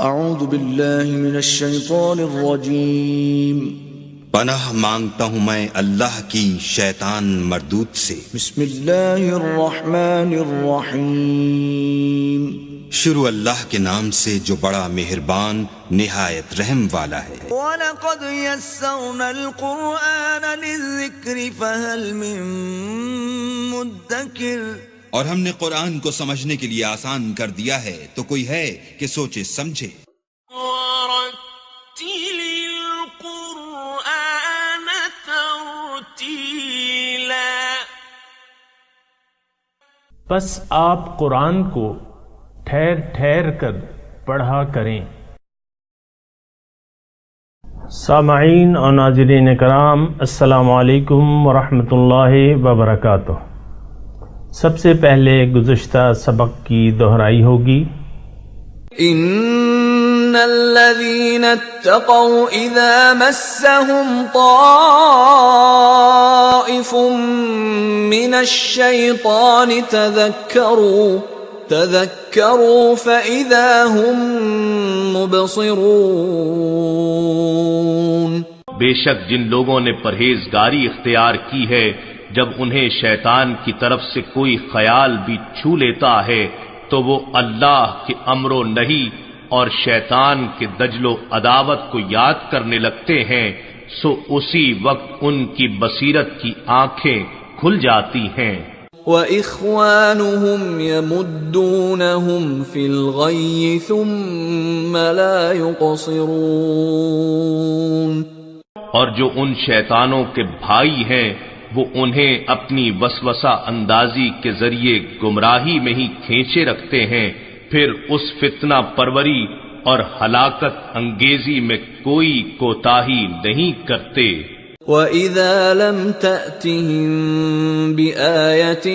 اعوذ باللہ من الشیطان الرجیم پناہ مانگتا ہوں میں اللہ کی شیطان مردود سے۔ بسم اللہ الرحمن الرحیم شروع اللہ کے نام سے جو بڑا مہربان نہایت رحم والا ہے۔ وَلَقَدْ يَسَّرْنَا الْقُرْآنَ لِلذِّكْرِ فَهَلْ مِن مُدَّكِرٍ، اور ہم نے قرآن کو سمجھنے کے لیے آسان کر دیا ہے، تو کوئی ہے کہ سوچے سمجھے۔ وَرَتِّلِ الْقُرْآنَ تَرْتِيلًا، بس آپ قرآن کو ٹھہر ٹھہر کر پڑھا کریں۔ سامعین اور ناظرین کرام، السلام علیکم ورحمۃ اللہ وبرکاتہ۔ سب سے پہلے گزشتہ سبق کی دہرائی ہوگی۔ ان الذين اتقوا اذا مسهم طائف من الشيطان تذكروا فاذا هم مبصرون۔ بے شک جن لوگوں نے پرہیزگاری اختیار کی ہے، جب انہیں شیطان کی طرف سے کوئی خیال بھی چھو لیتا ہے تو وہ اللہ کے امر و نہی اور شیطان کے دجل و عداوت کو یاد کرنے لگتے ہیں، سو اسی وقت ان کی بصیرت کی آنکھیں کھل جاتی ہیں۔ وَإِخْوَانُهُمْ يَمُدُّونَهُمْ فِي الْغَيِّ ثُمَّ لَا يُقْصِرُونَ، اور جو ان شیطانوں کے بھائی ہیں وہ انہیں اپنی وسوسہ اندازی کے ذریعے گمراہی میں ہی کھینچے رکھتے ہیں، پھر اس فتنہ پروری اور ہلاکت انگیزی میں کوئی کوتاہی نہیں کرتے۔ وَإِذَا لَمْ تَأْتِهِمْ بِآيَةٍ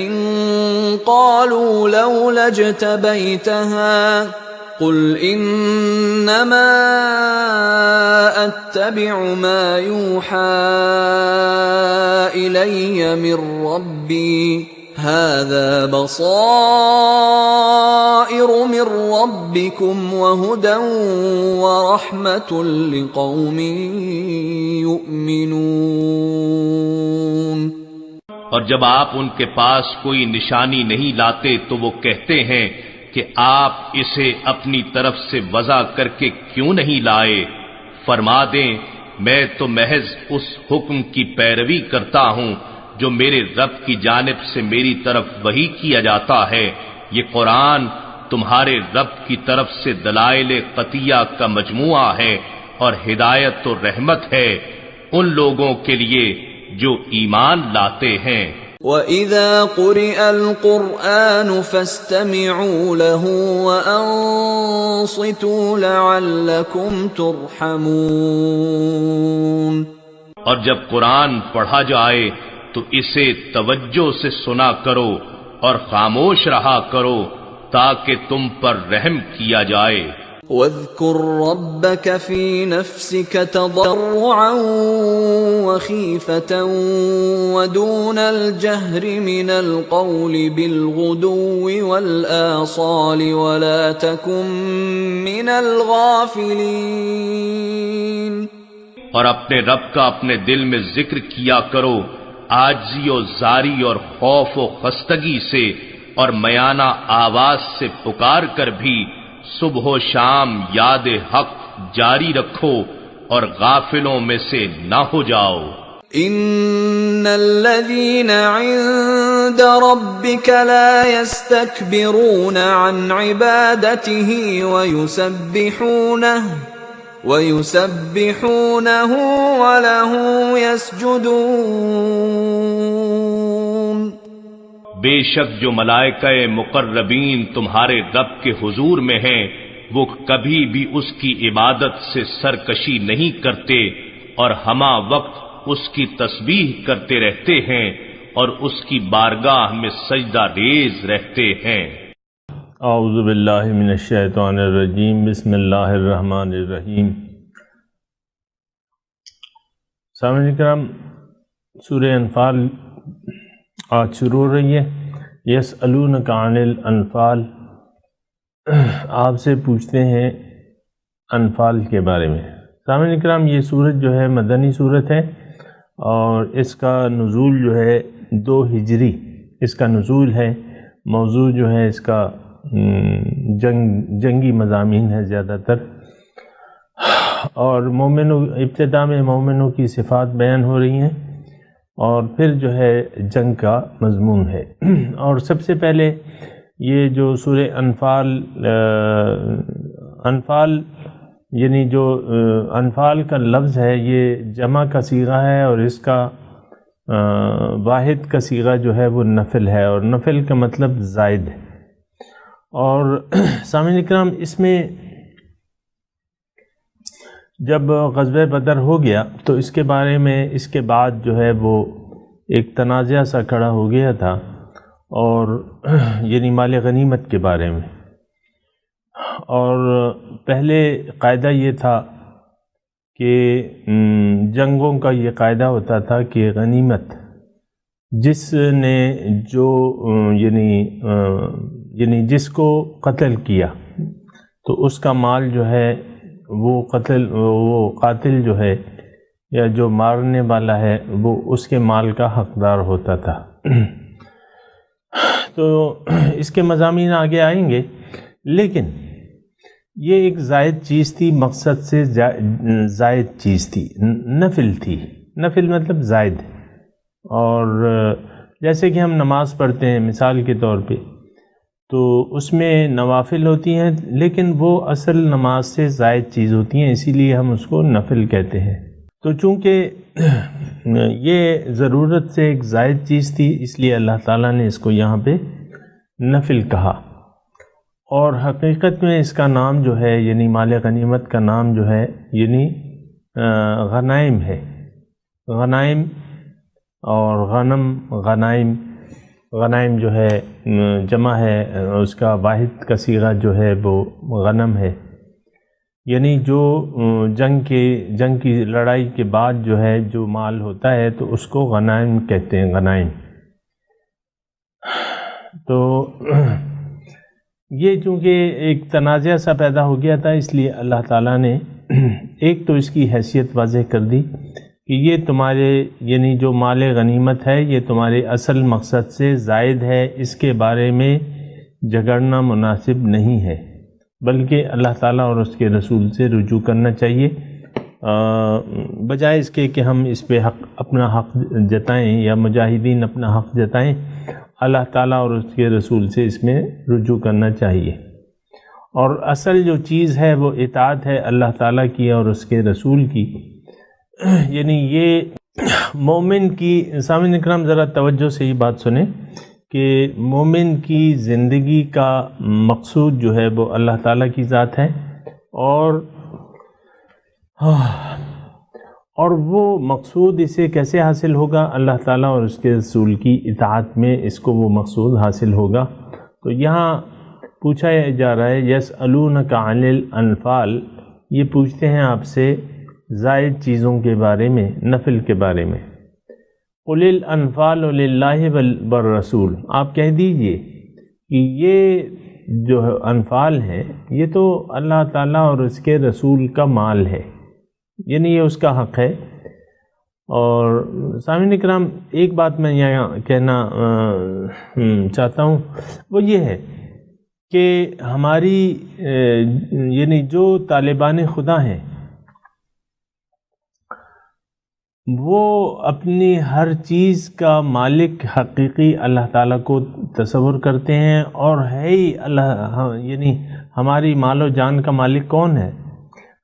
قَالُوا لَوْلَا اجْتَبَيْتَهَا قُلْ إِنَّمَا أَتَّبِعُ مَا يُوحَى إِلَيَّ مِن رَّبِّي هَذَا بَصَائِرُ مِن رَّبِّكُمْ وَهُدًى وَرَحْمَةٌ لِقَوْمٍ يُؤْمِنُونَ۔ اور جب آپ ان کے پاس کوئی نشانی نہیں لاتے تو وہ کہتے ہیں کہ آپ اسے اپنی طرف سے وضع کر کے کیوں نہیں لائے؟ فرما دیں میں تو محض اس حکم کی پیروی کرتا ہوں جو میرے رب کی جانب سے میری طرف وحی کیا جاتا ہے۔ یہ قرآن تمہارے رب کی طرف سے دلائل قطعیہ کا مجموعہ ہے اور ہدایت و رحمت ہے ان لوگوں کے لیے جو ایمان لاتے ہیں۔ وَإِذَا قُرِئَ الْقُرْآنُ فَاسْتَمِعُوا لَهُ وَأَنصِتُوا لَعَلَّكُمْ تُرْحَمُونَ، اور جب قرآن پڑھا جائے تو اسے توجہ سے سنا کرو اور خاموش رہا کرو تاکہ تم پر رحم کیا جائے۔ وَاذْكُرْ رَبَّكَ فِي نَفْسِكَ تَضَرُّعًا وَخِيفَةً وَدُونَ الْجَهْرِ مِنَ الْقَوْلِ بِالْغُدُوِّ وَالْآصَالِ وَلَا تَكُن مِّنَ الْغَافِلِينَ۔ اور اپنے رب کا اپنے دل میں ذکر کیا کرو عاجزی و زاری اور خوف و خستگی سے، اور میانہ آواز سے پکار کر بھی صبح و شام یاد حق جاری رکھو اور غافلوں میں سے نہ ہو جاؤ۔ ان الذين عند ربك لا يستكبرون عن عبادته ويسبحونه وله يسجدون۔ بے شک جو ملائکہ مقربین تمہارے رب کے حضور میں ہیں وہ کبھی بھی اس کی عبادت سے سرکشی نہیں کرتے اور ہمہ وقت اس کی تسبیح کرتے رہتے ہیں اور اس کی بارگاہ میں سجدہ ریز رہتے ہیں۔ اعوذ باللہ من الشیطان الرجیم، بسم اللہ الرحمن الرحیم۔ سامعین کرام، سورہ انفال آج شروع ہو رہی ہے۔ یسألونک عن الانفال، آپ سے پوچھتے ہیں انفال کے بارے میں۔ سامعین کرام، یہ سورت جو ہے مدنی سورت ہے اور اس کا نزول جو ہے 2 ہجری اس کا نزول ہے۔ موضوع جو ہے اس کا جنگی مضامین ہے زیادہ تر، اور ابتدا میں مومنوں کی صفات بیان ہو رہی ہیں اور پھر جو ہے جنگ کا مضمون ہے۔ اور سب سے پہلے یہ جو سورہ انفال یعنی جو انفال کا لفظ ہے یہ جمع کا صیغہ ہے، اور اس کا واحد کا صیغہ جو ہے وہ نفل ہے، اور نفل کا مطلب زائد ہے۔ اور سامعین اکرام، اس میں جب غزوہ بدر ہو گیا تو اس کے بارے میں اس کے بعد جو ہے وہ ایک تنازع سا کھڑا ہو گیا تھا، اور یعنی مال غنیمت کے بارے میں۔ اور پہلے قاعدہ یہ تھا کہ جنگوں کا یہ قاعدہ ہوتا تھا کہ غنیمت جس نے جو یعنی جس کو قتل کیا تو اس کا مال جو ہے وہ قاتل جو ہے یا جو مارنے والا ہے وہ اس کے مال کا حقدار ہوتا تھا۔ تو اس کے مضامین آگے آئیں گے، لیکن یہ ایک زائد چیز تھی، مقصد سے زائد چیز تھی، نفل تھی۔ نفل مطلب زائد، اور جیسے کہ ہم نماز پڑھتے ہیں مثال کے طور پہ، تو اس میں نوافل ہوتی ہیں لیکن وہ اصل نماز سے زائد چیز ہوتی ہیں، اسی لیے ہم اس کو نفل کہتے ہیں۔ تو چونکہ یہ ضرورت سے ایک زائد چیز تھی، اس لیے اللہ تعالیٰ نے اس کو یہاں پہ نفل کہا، اور حقیقت میں اس کا نام جو ہے یعنی مال غنیمت کا نام جو ہے یعنی غنائم ہے۔ غنائم اور غنائم جو ہے جمع ہے، اس کا واحد کا صیغہ جو ہے وہ غنم ہے، یعنی جو جنگ کی لڑائی کے بعد جو ہے جو مال ہوتا ہے تو اس کو غنائم کہتے ہیں، غنائم۔ تو یہ چونکہ ایک تنازع سا پیدا ہو گیا تھا، اس لیے اللہ تعالیٰ نے ایک تو اس کی حیثیت واضح کر دی کہ یہ تمہارے یعنی جو مال غنیمت ہے یہ تمہارے اصل مقصد سے زائد ہے، اس کے بارے میں جھگڑنا مناسب نہیں ہے، بلکہ اللہ تعالیٰ اور اس کے رسول سے رجوع کرنا چاہیے، بجائے اس کے کہ ہم اس پہ اپنا حق جتائیں یا مجاہدین اپنا حق جتائیں۔ اللہ تعالیٰ اور اس کے رسول سے اس میں رجوع کرنا چاہیے، اور اصل جو چیز ہے وہ اطاعت ہے اللہ تعالیٰ کی اور اس کے رسول کی۔ یعنی یہ مومن کی، سامعین اکرام ذرا توجہ سے یہ بات سنیں کہ مومن کی زندگی کا مقصود جو ہے وہ اللہ تعالیٰ کی ذات ہے، اور وہ مقصود اسے کیسے حاصل ہوگا؟ اللہ تعالیٰ اور اس کے رسول کی اطاعت میں اس کو وہ مقصود حاصل ہوگا۔ تو یہاں پوچھا جا رہا ہے یسألونک عن الانفال، یہ پوچھتے ہیں آپ سے زائد چیزوں کے بارے میں، نفل کے بارے میں۔ قل الانفال للہ والرسول، آپ کہہ دیجئے کہ یہ جو انفال ہیں یہ تو اللہ تعالیٰ اور اس کے رسول کا مال ہے، یعنی یہ اس کا حق ہے۔ اور سامعین اکرام ایک بات میں یہاں کہنا چاہتا ہوں، وہ یہ ہے کہ ہماری یعنی جو طالبان خدا ہیں وہ اپنی ہر چیز کا مالک حقیقی اللہ تعالیٰ کو تصور کرتے ہیں، اور ہے ہی اللہ، یعنی ہماری مال و جان کا مالک کون ہے؟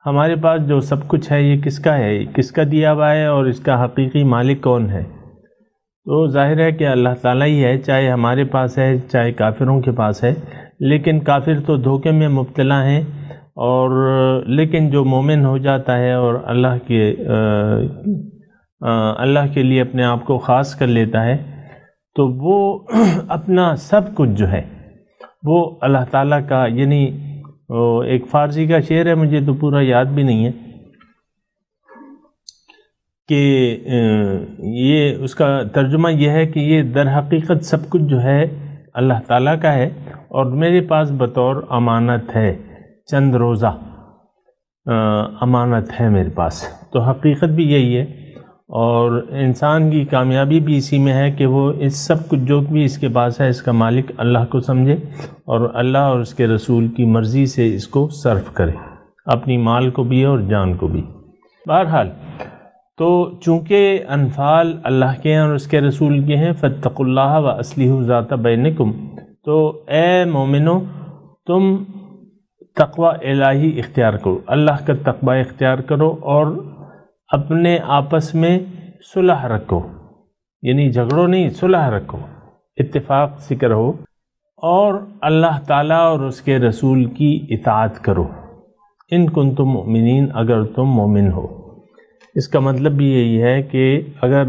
ہمارے پاس جو سب کچھ ہے یہ کس کا ہے، کس کا دیا ہوا ہے، اور اس کا حقیقی مالک کون ہے؟ تو ظاہر ہے کہ اللہ تعالیٰ ہی ہے، چاہے ہمارے پاس ہے چاہے کافروں کے پاس ہے، لیکن کافر تو دھوکے میں مبتلا ہیں، اور لیکن جو مومن ہو جاتا ہے اور اللہ کے لیے اپنے آپ کو خاص کر لیتا ہے تو وہ اپنا سب کچھ جو ہے وہ اللہ تعالیٰ کا، یعنی ایک فارسی کا شعر ہے، مجھے تو پورا یاد بھی نہیں ہے، کہ یہ اس کا ترجمہ یہ ہے کہ یہ در حقیقت سب کچھ جو ہے اللہ تعالیٰ کا ہے، اور میرے پاس بطور امانت ہے چند روزہ، امانت ہے میرے پاس۔ تو حقیقت بھی یہی ہے، اور انسان کی کامیابی بھی اسی میں ہے کہ وہ اس سب کچھ جو بھی اس کے پاس ہے اس کا مالک اللہ کو سمجھے، اور اللہ اور اس کے رسول کی مرضی سے اس کو صرف کرے، اپنی مال کو بھی اور جان کو بھی۔ بہرحال تو چونکہ انفال اللہ کے ہیں اور اس کے رسول کے ہیں، فاتقوا اللہ واصلحوا ذات بینکم، تو اے مومنو تم تقوی الہی اختیار کرو، اللہ کا تقوی اختیار کرو، اور اپنے آپس میں صلح رکھو، یعنی جھگڑو نہیں، صلح رکھو، اتفاق سے کرو، اور اللہ تعالیٰ اور اس کے رسول کی اطاعت کرو، ان کنتم مؤمنین، اگر تم مومن ہو۔ اس کا مطلب بھی یہی ہے کہ اگر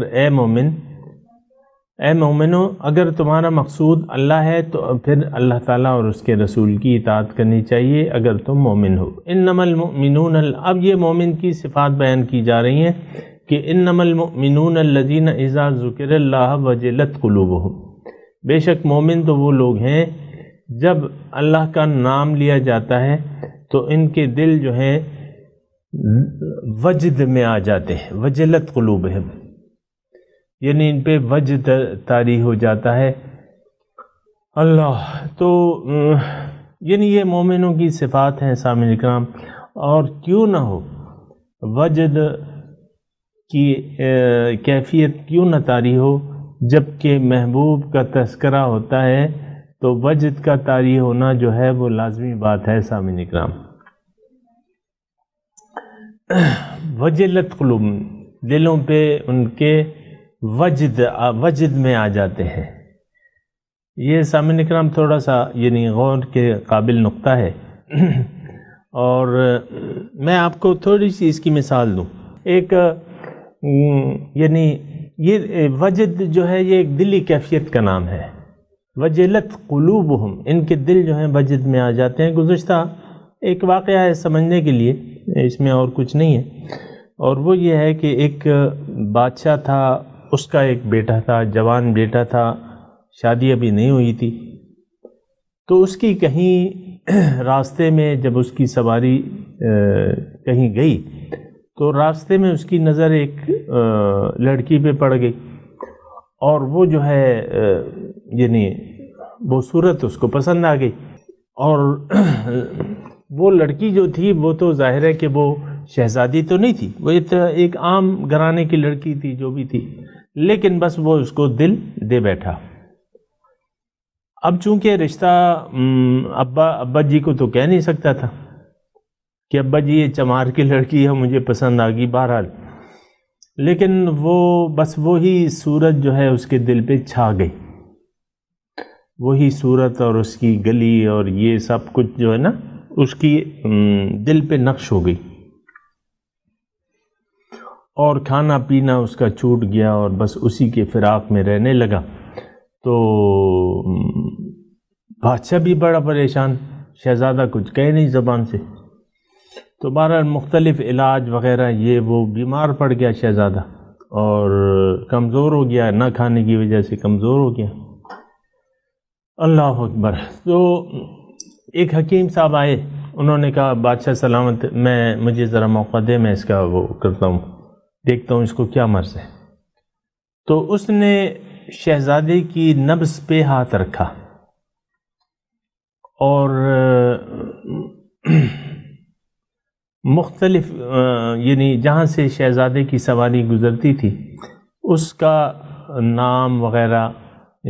اے مومنو اگر تمہارا مقصود اللہ ہے تو پھر اللہ تعالیٰ اور اس کے رسول کی اطاعت کرنی چاہیے اگر تم مومن ہو۔ انما المؤمنون، اب یہ مومن کی صفات بیان کی جا رہی ہیں کہ انما المؤمنون الذین اذا ذکر اللہ وجلت قلوبہم، بے شک مومن تو وہ لوگ ہیں جب اللہ کا نام لیا جاتا ہے تو ان کے دل جو ہیں وجد میں آ جاتے ہیں، وجلت قلوبہم، یعنی ان پہ وجد طاری ہو جاتا ہے اللہ۔ تو یعنی یہ مومنوں کی صفات ہیں سامعین کرام، اور کیوں نہ ہو وجد کی کیفیت کیوں نہ طاری ہو، جب کہ محبوب کا تذکرہ ہوتا ہے تو وجد کا طاری ہونا جو ہے وہ لازمی بات ہے سامعین کرام۔ وجلت قلوب، دلوں پہ ان کے وجد میں آ جاتے ہیں۔ یہ سامعین کرام تھوڑا سا یعنی غور کے قابل نقطہ ہے، اور میں آپ کو تھوڑی سی اس کی مثال دوں۔ ایک یعنی یہ وجد جو ہے یہ ایک دلی کیفیت کا نام ہے، وجلت قلوبہم، ان کے دل جو ہیں وجد میں آ جاتے ہیں۔ گزشتہ ایک واقعہ ہے سمجھنے کے لیے، اس میں اور کچھ نہیں ہے، اور وہ یہ ہے کہ ایک بادشاہ تھا، اس کا ایک بیٹا تھا، جوان بیٹا تھا، شادی ابھی نہیں ہوئی تھی، تو اس کی کہیں راستے میں جب اس کی سواری کہیں گئی تو راستے میں اس کی نظر ایک لڑکی پہ پڑ گئی، اور وہ جو ہے یعنی وہ صورت اس کو پسند آ گئی، اور وہ لڑکی جو تھی وہ تو ظاہر ہے کہ وہ شہزادی تو نہیں تھی، وہ ایک عام گھرانے کی لڑکی تھی جو بھی تھی، لیکن بس وہ اس کو دل دے بیٹھا۔ اب چونکہ رشتہ ابا جی کو تو کہہ نہیں سکتا تھا کہ ابا جی یہ چمار کی لڑکی ہے مجھے پسند آ گئی، بہرحال لیکن وہ بس وہی صورت جو ہے اس کے دل پہ چھا گئی، وہی صورت اور اس کی گلی اور یہ سب کچھ جو ہے نا اس کی دل پہ نقش ہو گئی، اور کھانا پینا اس کا چھوٹ گیا اور بس اسی کے فراق میں رہنے لگا۔ تو بادشاہ بھی بڑا پریشان، شہزادہ کچھ کہے نہیں زبان سے، تو بہرحال مختلف علاج وغیرہ یہ وہ بیمار پڑ گیا شہزادہ، اور کمزور ہو گیا، نہ کھانے کی وجہ سے کمزور ہو گیا۔ اللہ اکبر۔ تو ایک حکیم صاحب آئے، انہوں نے کہا بادشاہ سلامت، مجھے ذرا موقع دے، میں اس کا وہ کرتا ہوں، دیکھتا ہوں اس کو کیا مرض ہے۔ تو اس نے شہزادے کی نبض پہ ہاتھ رکھا، اور مختلف یعنی جہاں سے شہزادے کی سواری گزرتی تھی اس کا نام وغیرہ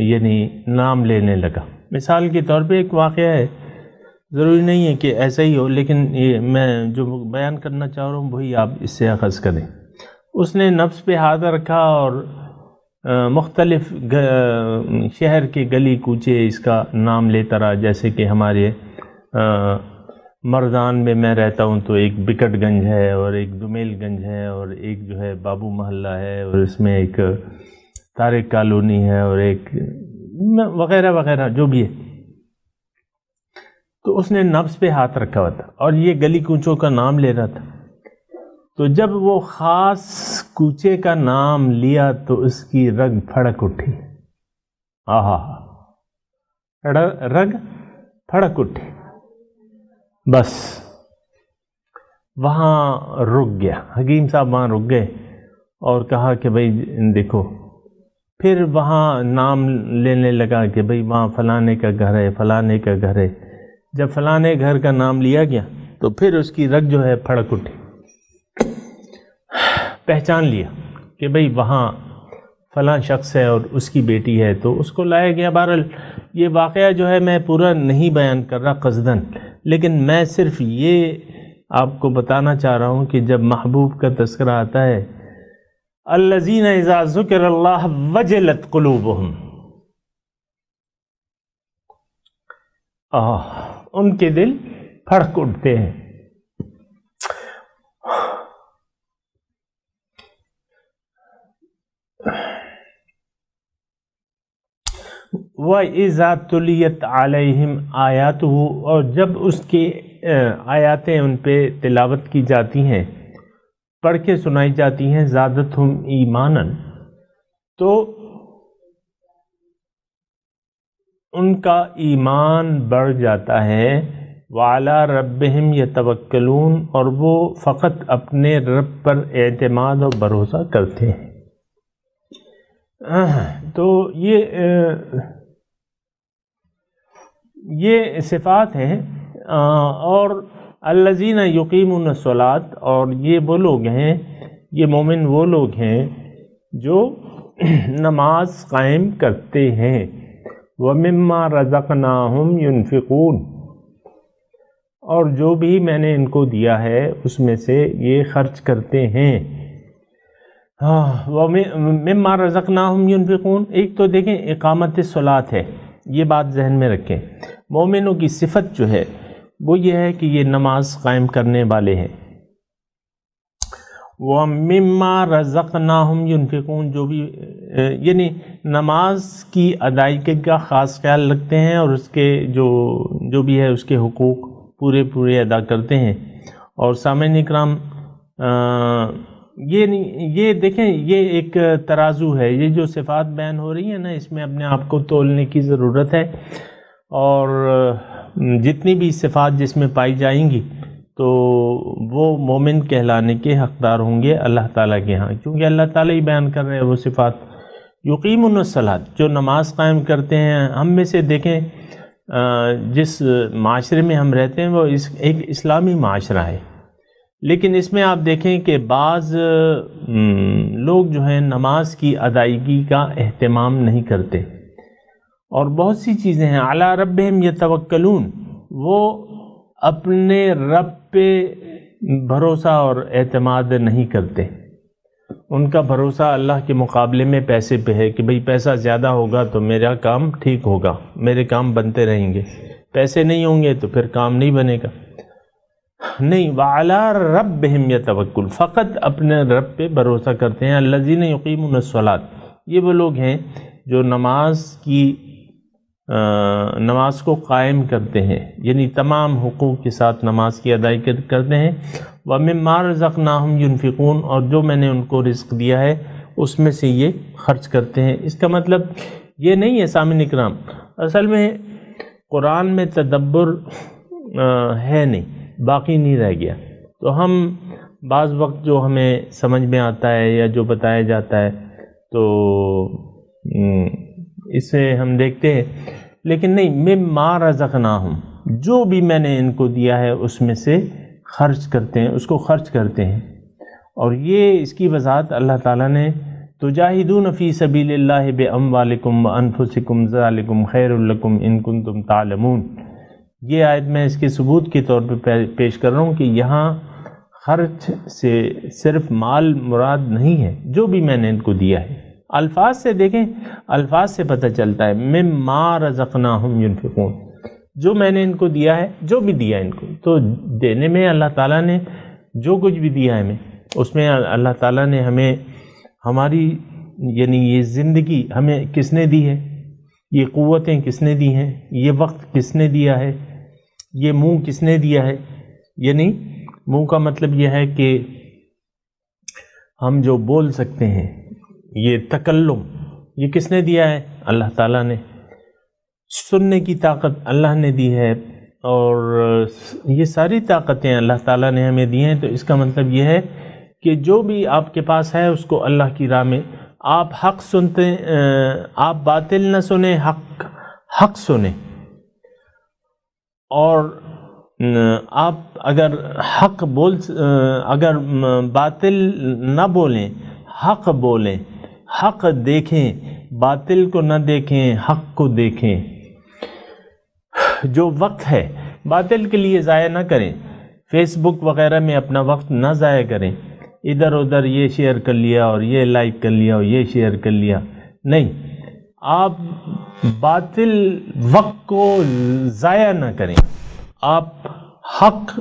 یعنی نام لینے لگا۔ مثال کے طور پہ ایک واقعہ ہے، ضروری نہیں ہے کہ ایسا ہی ہو، لیکن یہ میں جو بیان کرنا چاہ رہا ہوں وہی آپ اس سے اخذ کریں۔ اس نے نفس پہ ہاتھ رکھا اور مختلف شہر کے گلی کوچے اس کا نام لیتا رہا، جیسے کہ ہمارے مردان میں میں رہتا ہوں تو ایک بکٹ گنج ہے، اور ایک دمیل گنج ہے، اور ایک جو ہے بابو محلہ ہے، اور اس میں ایک طارق کالونی ہے، اور ایک وغیرہ وغیرہ جو بھی ہے۔ تو اس نے نفس پہ ہاتھ رکھا ہوا تھا اور یہ گلی کوچوں کا نام لے رہا تھا۔ تو جب وہ خاص کوچے کا نام لیا تو اس کی رگ پھڑک اٹھی، رگ پھڑک اٹھی، بس وہاں رک گیا، حکیم صاحب وہاں رک گئے اور کہا کہ بھئی دیکھو، پھر وہاں نام لینے لگا کہ بھئی وہاں فلانے کا گھر ہے، فلانے کا گھر ہے۔ جب فلانے گھر کا نام لیا گیا تو پھر اس کی رگ جو ہے پھڑک اٹھی، پہچان لیا کہ بھئی وہاں فلاں شخص ہے اور اس کی بیٹی ہے، تو اس کو لایا گیا۔ بہرحال یہ واقعہ جو ہے میں پورا نہیں بیان کر رہا قصداً، لیکن میں صرف یہ آپ کو بتانا چاہ رہا ہوں کہ جب محبوب کا تذکرہ آتا ہے، الذین اذا ذکر اللہ وجلت قلوبہم، ان کے دل پھڑک اٹھتے ہیں۔ وَإِذَا تُلِيَتْ عَلَيْهِمْ آیاتُهُ، اور جب اس کی آیاتیں ان پہ تلاوت کی جاتی ہیں، پڑھ کے سنائی جاتی ہیں، زادتہم ایماناً، تو ان کا ایمان بڑھ جاتا ہے۔ وَعَلَىٰ رَبِّهِمْ يَتَوَكَّلُونَ، اور وہ فقط اپنے رب پر اعتماد اور بھروسہ کرتے ہیں۔ تو یہ صفات ہیں، اور الذین یقیمون الصلاۃ، اور یہ وہ لوگ ہیں، یہ مومن وہ لوگ ہیں جو نماز قائم کرتے ہیں۔ وَمِمَّا رَزَقْنَاهُمْ يُنْفِقُونَ، اور جو بھی میں نے ان کو دیا ہے اس میں سے یہ خرچ کرتے ہیں۔ مما رزقناہم ينفقون، ایک تو دیکھیں اقامت الصلاۃ ہے، یہ بات ذہن میں رکھیں۔ مومنوں کی صفت جو ہے وہ یہ ہے کہ یہ نماز قائم کرنے والے ہیں۔ وَمِمَّا رَزَقْنَاهُمْ يُنْفِقُونَ، جو بھی یعنی نماز کی ادائیگی کا خاص خیال رکھتے ہیں، اور اس کے جو بھی ہے اس کے حقوق پورے ادا کرتے ہیں۔ اور سامعین اکرام، یہ دیکھیں، یہ ایک ترازو ہے، یہ جو صفات بیان ہو رہی ہیں نا، اس میں اپنے آپ کو تولنے کی ضرورت ہے، اور جتنی بھی صفات جس میں پائی جائیں گی تو وہ مومن کہلانے کے حقدار ہوں گے اللہ تعالیٰ کے ہاں، کیونکہ اللہ تعالیٰ ہی بیان کر رہے ہیں وہ صفات۔ یقیمون الصلاۃ، جو نماز قائم کرتے ہیں۔ ہم میں سے دیکھیں جس معاشرے میں ہم رہتے ہیں وہ ایک اسلامی معاشرہ ہے، لیکن اس میں آپ دیکھیں کہ بعض لوگ جو ہیں نماز کی ادائیگی کا اہتمام نہیں کرتے، اور بہت سی چیزیں ہیں۔ علی ربہم یتوکلون، وہ اپنے رب پہ بھروسہ اور اعتماد نہیں کرتے، ان کا بھروسہ اللہ کے مقابلے میں پیسے پہ ہے کہ بھئی پیسہ زیادہ ہوگا تو میرا کام ٹھیک ہوگا، میرے کام بنتے رہیں گے، پیسے نہیں ہوں گے تو پھر کام نہیں بنے گا۔ نہیں، وَعَلَىٰ رَبِّهِمْ يَتَوَكَّلُونَ، فقط اپنے رب پہ بھروسہ کرتے ہیں۔ الَّذِينَ يُقِيمُونَ الصَّلَاةَ، یہ وہ لوگ ہیں جو نماز کو قائم کرتے ہیں، یعنی تمام حقوق کے ساتھ نماز کی ادائیگی کرتے ہیں۔ وَمِمَّا رَزَقْنَاهُمْ يُنْفِقُونَ، اور جو میں نے ان کو رزق دیا ہے اس میں سے یہ خرچ کرتے ہیں۔ اس کا مطلب یہ نہیں ہے سامعین اکرام، اصل میں قرآن میں تدبر ہے نہیں، باقی نہیں رہ گیا، تو ہم بعض وقت جو ہمیں سمجھ میں آتا ہے یا جو بتایا جاتا ہے تو اسے ہم دیکھتے ہیں، لیکن نہیں، مما رزقناہم، جو بھی میں نے ان کو دیا ہے اس میں سے خرچ کرتے ہیں، اس کو خرچ کرتے ہیں۔ اور یہ اس کی وضاحت اللہ تعالیٰ نے تجاہدون فی سبیل اللہ باموالکم وانفسکم ذالکم خیر لکم ان کنتم تعلمون، یہ آیت میں اس کے ثبوت کے طور پہ پیش کر رہا ہوں کہ یہاں خرچ سے صرف مال مراد نہیں ہے، جو بھی میں نے ان کو دیا ہے۔ الفاظ سے دیکھیں، الفاظ سے پتہ چلتا ہے مما رزقناہم ینفقون، جو میں نے ان کو دیا ہے، جو بھی دیا ان کو، تو دینے میں اللہ تعالیٰ نے جو کچھ بھی دیا ہے ہمیں، اس میں اللہ تعالیٰ نے ہمیں ہماری یعنی یہ زندگی ہمیں کس نے دی ہے، یہ قوتیں کس نے دی ہیں، یہ وقت کس نے دیا ہے، یہ منہ کس نے دیا ہے، یعنی منہ کا مطلب یہ ہے کہ ہم جو بول سکتے ہیں، یہ تکلم یہ کس نے دیا ہے، اللہ تعالیٰ نے۔ سننے کی طاقت اللہ نے دی ہے، اور یہ ساری طاقتیں اللہ تعالیٰ نے ہمیں دی ہیں، تو اس کا مطلب یہ ہے کہ جو بھی آپ کے پاس ہے اس کو اللہ کی راہ میں آپ حق سنتے، آپ باطل نہ سنیں، حق سنیں، اور آپ اگر اگر باطل نہ بولیں، حق بولیں، حق دیکھیں، باطل کو نہ دیکھیں، حق کو دیکھیں۔ جو وقت ہے باطل کے لیے ضائع نہ کریں، فیس بک وغیرہ میں اپنا وقت نہ ضائع کریں، ادھر ادھر یہ شیئر کر لیا اور یہ لائک کر لیا اور یہ شیئر کر لیا، نہیں، آپ باطل وقت کو ضائع نہ کریں، آپ حق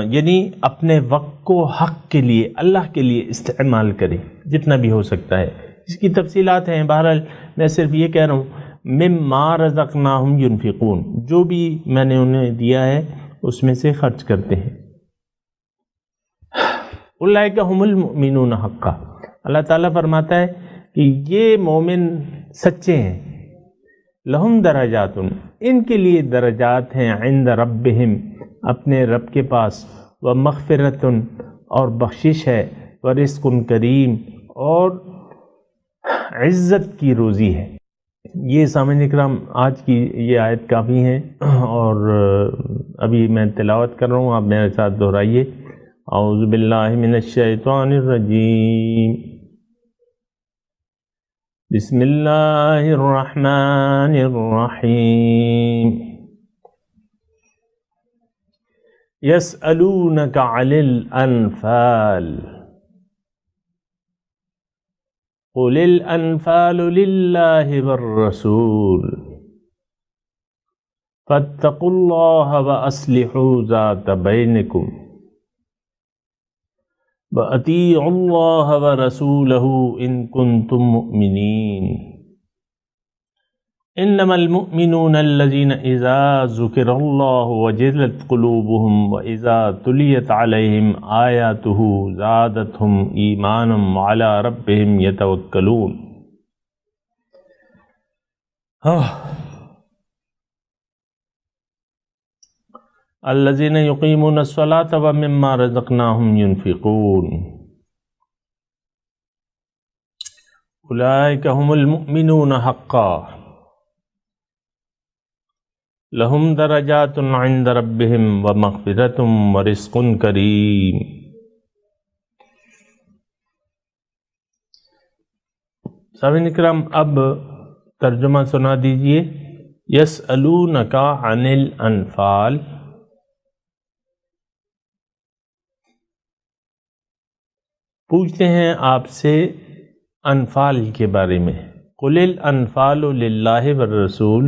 یعنی اپنے وقت کو حق کے لیے، اللہ کے لیے استعمال کریں جتنا بھی ہو سکتا ہے۔ اس کی تفصیلات ہیں، بہرحال میں صرف یہ کہہ رہا ہوں مما رزقناہم ینفقون، جو بھی میں نے انہیں دیا ہے اس میں سے خرچ کرتے ہیں۔ اولئک ھم المؤمنون حقا، اللہ تعالیٰ فرماتا ہے کہ یہ مومن سچے ہیں، لہم درجات، ان کے لیے درجات ہیں، عند ربہم، اپنے رب کے پاس، ومغفرۃ، اور بخشش ہے، ورزق کریم، اور عزت کی روزی ہے۔ یہ سامعین اکرام آج کی یہ آیت کافی ہیں، اور ابھی میں تلاوت کر رہا ہوں، آپ میرے ساتھ دہرائیے۔ اعوذ باللہ من الشیطان الرجیم، بسم اللہ الرحمن الرحیم، یسألونک عن الانفال، قل الانفال للہ والرسول، فاتقوا اللہ واصلحوا ذات بینکم، وَأَطِيعُوا اللَّهَ وَرَسُولَهُ إِن كُنتُم مُّؤْمِنِينَ إِنَّمَا الْمُؤْمِنُونَ الَّذِينَ إِذَا ذُكِرَ اللَّهُ وَجِلَتْ قُلُوبُهُمْ وَإِذَا تُلِيَتْ عَلَيْهِمْ آيَاتُهُ زَادَتْهُمْ إِيمَانًا وَعَلَى رَبِّهِمْ يَتَوَكَّلُونَ۔ الذین یقیمون الصلاۃ ومما رزقناہم ینفقون، اولئک ھم المؤمنون حقا، لہم درجات عند ربہم ومغفرۃ ورزق کریم۔ سامعین اکرام، اب ترجمہ سنا دیجئے۔ یسألونک عن الانفال، پوچھتے ہیں آپ سے انفال کے بارے میں۔ قل الانفال للہ والرسول،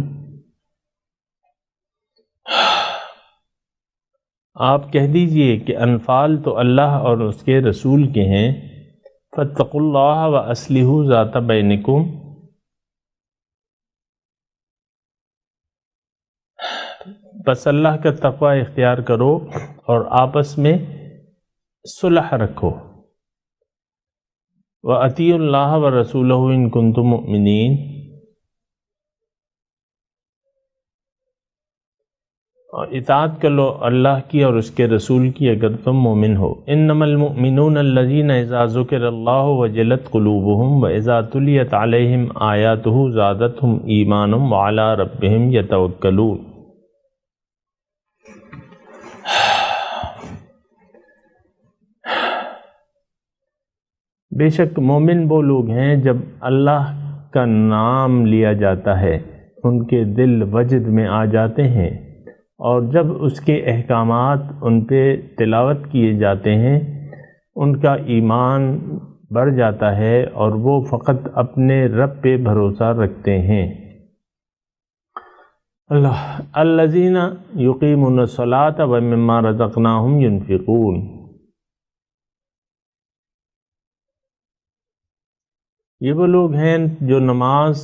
آپ کہہ دیجئے کہ انفال تو اللہ اور اس کے رسول کے ہیں۔ فاتقوا اللہ واصلحوا ذات بینکم، بس اللہ کا تقوی اختیار کرو اور آپس میں صلح رکھو۔ وَأَطِيعُوا اللَّهَ وَرَسُولَهُ إِن كُنتُم مُّؤْمِنِينَ، اور اطاعت کرو اللہ کی اور اس کے رسول کی اگر تم مومن ہو۔ إِنَّمَا الْمُؤْمِنُونَ الَّذِينَ إِذَا ذُكِرَ اللَّهُ وَجِلَتْ قُلُوبُهُمْ وَإِذَا تُلِيَتْ عَلَيْهِمْ آيَاتُهُ زَادَتْهُمْ إِيمَانًا وَعَلَى رَبِّهِمْ يَتَوَكَّلُونَ۔ بے شک مومن وہ لوگ ہیں جب اللہ کا نام لیا جاتا ہے ان کے دل وجد میں آ جاتے ہیں، اور جب اس کے احکامات ان پہ تلاوت کیے جاتے ہیں ان کا ایمان بڑھ جاتا ہے اور وہ فقط اپنے رب پہ بھروسہ رکھتے ہیں۔ الذین یقیمون الصلاۃ ومما رزقناہم ینفقون، یہ وہ لوگ ہیں جو نماز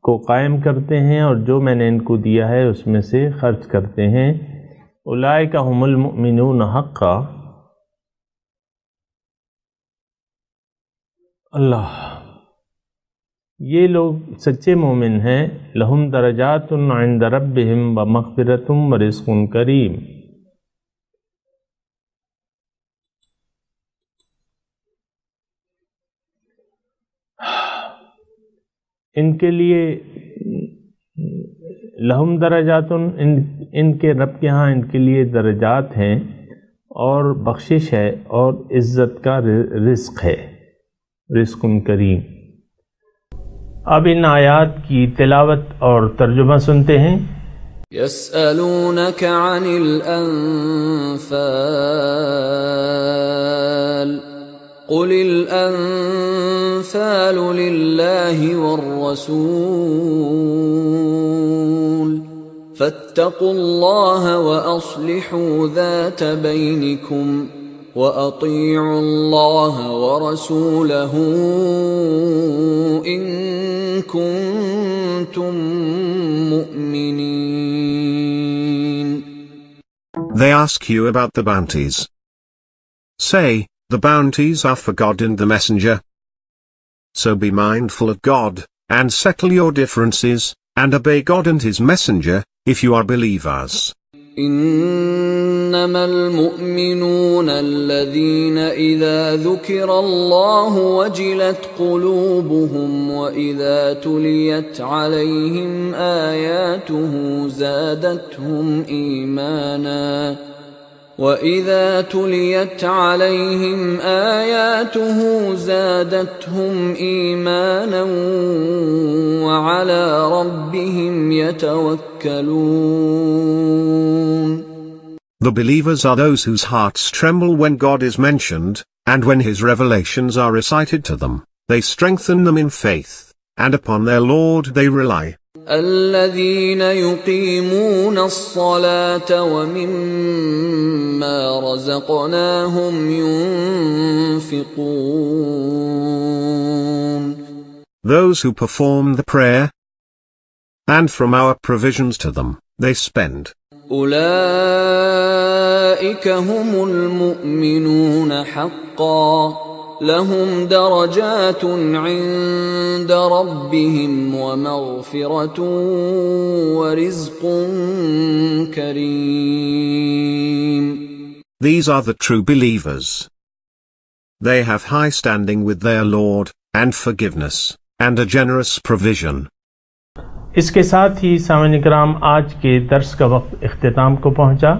کو قائم کرتے ہیں اور جو میں نے ان کو دیا ہے اس میں سے خرچ کرتے ہیں۔ اولئک ھم المؤمنون حقا، اللہ یہ لوگ سچے مومن ہیں، لہم درجات عند ربہم ومغفرۃ ورزق کریم۔ ان کے لیے لہم درجات، ان کے رب کے ہاں ان کے لیے درجات ہیں اور بخشش ہے اور عزت کا رزق ہے، رزق کریم۔ اب ان آیات کی تلاوت اور ترجمہ سنتے ہیں۔ يسألونك عن الأنفال قل الأنفال لله والرسول فاتقوا الله وأصلحوا ذات بينكم وأطيعوا الله ورسوله إن كنتم مؤمنين. They ask you about the bounties. Say, the bounties are for God and the Messenger. So be mindful of God, and settle your differences, and obey God and His Messenger, if you are believers. إنما المؤمنون الذين إذا ذكر الله وجلت قلوبهم وإذا تليت عليهم آياته زادتهم إيمانا وَإِذَا تُلِيَتْ عَلَيْهِمْ آيَاتُهُ زَادَتْهُمْ إِيمَانًا وَعَلَى رَبِّهِمْ يَتَوَكَّلُونَ. The believers are those whose hearts tremble when God is mentioned, and when His revelations are recited to them, they strengthen them in faith, and upon their Lord they rely. الذين يقيمون الصلاة ومما رزقناهم ينفقون. Those who perform the prayer, and from our provisions to them, they spend. أولئك هم المؤمنون حقا لهم درجات عند ربهم ومغفرة ورزق كريم. These are the true believers. They have high standing with their Lord, and forgiveness, and a generous provision. اس کے ساتھ ہی سامعین کرام آج کے درس کا وقت اختتام کو پہنچا۔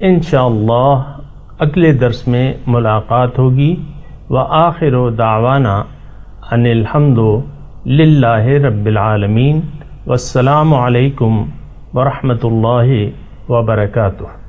انشاءاللہ اگلے درس میں ملاقات ہوگی۔ وآخر دعوانا ان الحمد للہ رب العالمین، والسلام علیکم ورحمۃ اللہ وبرکاتہ۔